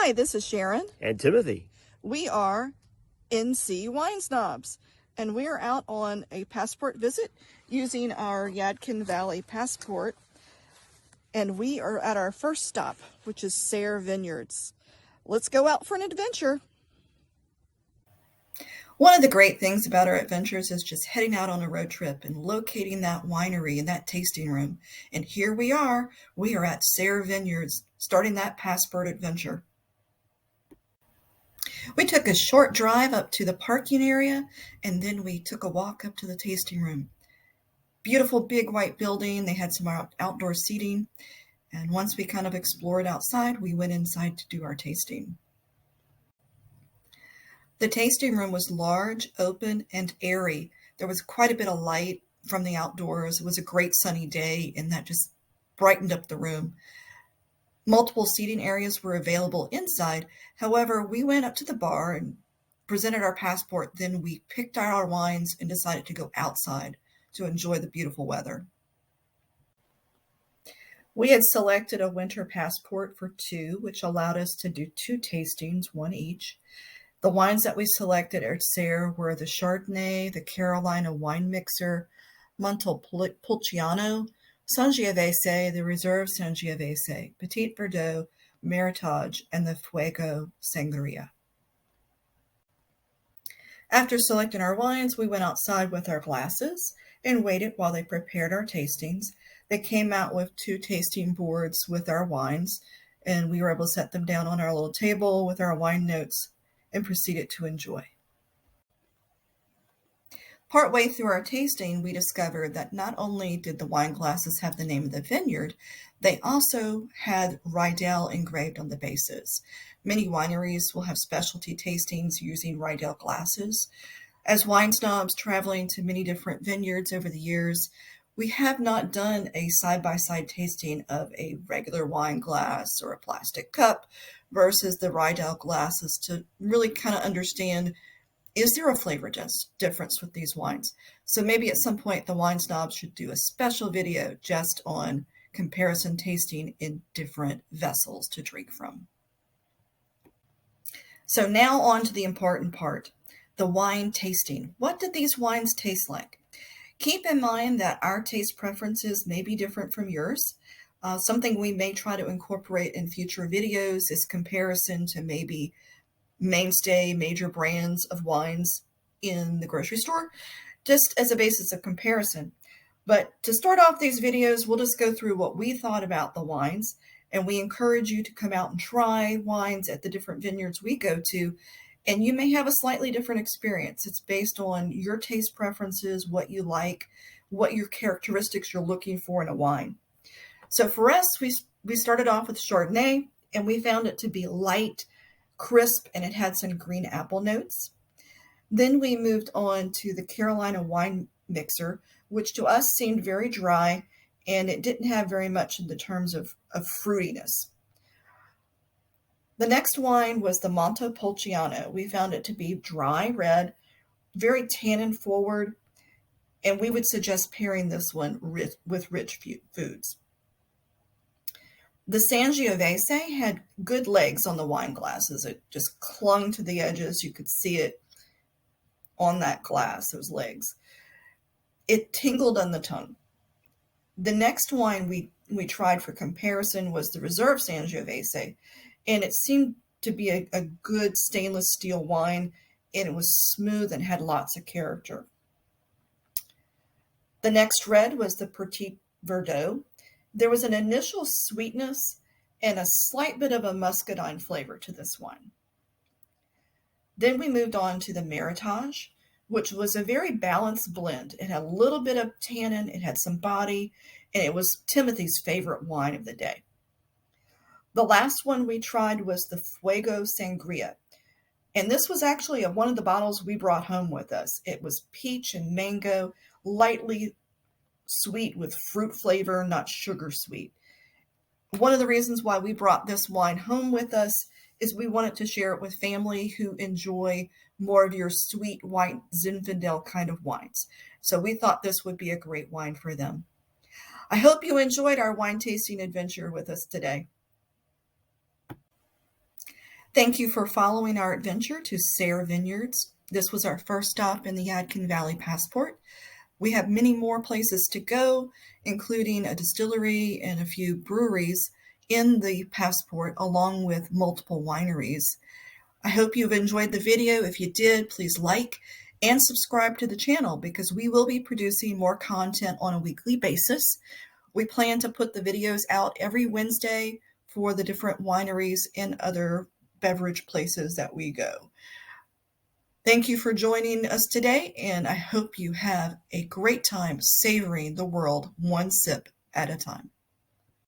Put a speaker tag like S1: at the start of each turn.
S1: Hi, this is Sharon.
S2: And Timothy.
S1: We are NC Wine Snobs, and we are out on a passport visit using our Yadkin Valley passport, and we are at our first stop, which is Serre Vineyards. Let's go out for an adventure. One of the great things about our adventures is just heading out on a road trip and locating that winery and that tasting room. And here we are at Serre Vineyards, starting that passport adventure. We took a short drive up to the parking area, and then we took a walk up to the tasting room. Beautiful big white building. They had some outdoor seating. And once we kind of explored outside, we went inside to do our tasting. The tasting room was large, open, and airy. There was quite a bit of light from the outdoors. It was a great sunny day, and that just brightened up the room. Multiple seating areas were available inside. However, we went up to the bar and presented our passport. Then we picked out our wines and decided to go outside to enjoy the beautiful weather. We had selected a winter passport for 2, which allowed us to do 2 tastings, 1 each. The wines that we selected at Serre were the Chardonnay, the Carolina wine mixer, Montepulciano, Sangiovese, the Reserve Sangiovese, Petit Verdot, Meritage, and the Fuego Sangria. After selecting our wines, we went outside with our glasses and waited while they prepared our tastings. They came out with 2 tasting boards with our wines, and we were able to set them down on our little table with our wine notes and proceeded to enjoy. Partway through our tasting, we discovered that not only did the wine glasses have the name of the vineyard, they also had Riedel engraved on the bases. Many wineries will have specialty tastings using Riedel glasses. As wine snobs traveling to many different vineyards over the years, we have not done a side-by-side tasting of a regular wine glass or a plastic cup versus the Riedel glasses to really kind of understand, is there a flavor difference with these wines? So maybe at some point the wine snobs should do a special video just on comparison tasting in different vessels to drink from. So now on to the important part, the wine tasting. What did these wines taste like? Keep in mind that our taste preferences may be different from yours. Something we may try to incorporate in future videos is comparison to maybe mainstay major brands of wines in the grocery store, just as a basis of comparison. But to start off these videos, we'll just go through what we thought about the wines, and we encourage you to come out and try wines at the different vineyards we go to, and you may have a slightly different experience. It's based on your taste preferences, what you like, what your characteristics you're looking for in a wine. So for us, we started off with Chardonnay, and we found it to be light, crisp, and it had some green apple notes. Then we moved on to the Carolina wine mixer, which to us seemed very dry, and it didn't have very much in the terms of fruitiness. The next wine was the Montepulciano. We found it to be dry red, very tannin forward, and we would suggest pairing this one with rich foods. The Sangiovese had good legs on the wine glasses. It just clung to the edges. You could see it on that glass, those legs. It tingled on the tongue. The next wine we tried for comparison was the Reserve Sangiovese, and it seemed to be a good stainless steel wine, and it was smooth and had lots of character. The next red was the Petit Verdot. There was an initial sweetness and a slight bit of a muscadine flavor to this wine. Then we moved on to the Meritage, which was a very balanced blend. It had a little bit of tannin, it had some body, and it was Timothy's favorite wine of the day. The last one we tried was the Fuego Sangria, and this was actually one of the bottles we brought home with us. It was peach and mango, lightly sweet with fruit flavor, not sugar sweet. One of the reasons why we brought this wine home with us is we wanted to share it with family who enjoy more of your sweet white Zinfandel kind of wines. So we thought this would be a great wine for them. I hope you enjoyed our wine tasting adventure with us today. Thank you for following our adventure to Serre Vineyards. This was our first stop in the Yadkin Valley Passport. We have many more places to go, including a distillery and a few breweries in the Passport, along with multiple wineries. I hope you've enjoyed the video. If you did, please like and subscribe to the channel because we will be producing more content on a weekly basis. We plan to put the videos out every Wednesday for the different wineries and other beverage places that we go. Thank you for joining us today, and I hope you have a great time savoring the world one sip at a time.